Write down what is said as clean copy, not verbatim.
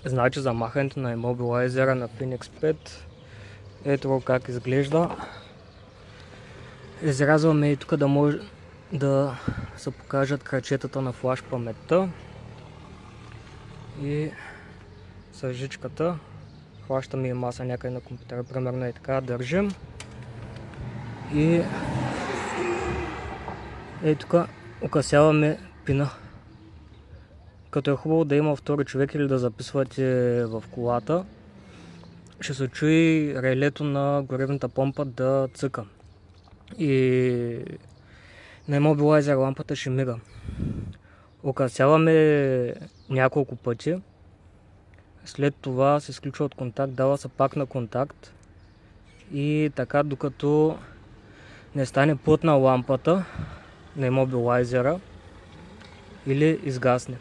Значи за махането на имобилайзера на Phoenix 5 ето как изглежда. Изрязваме и тук да може да се покажат крачетата на флаш паметта и с жичката хващаме и маса някъде на компютъра, примерно и така държим и тук украсяваме пина. Като е хубаво да има втори човек или да записвате в колата, ще се чуи релето на горивната помпа да цъка и на имобилайзер лампата ще мига. Украсяваме няколко пъти, след това се изключва от контакт, дава се пак на контакт и така докато не стане плътна лампата на имобилайзера или изгасне.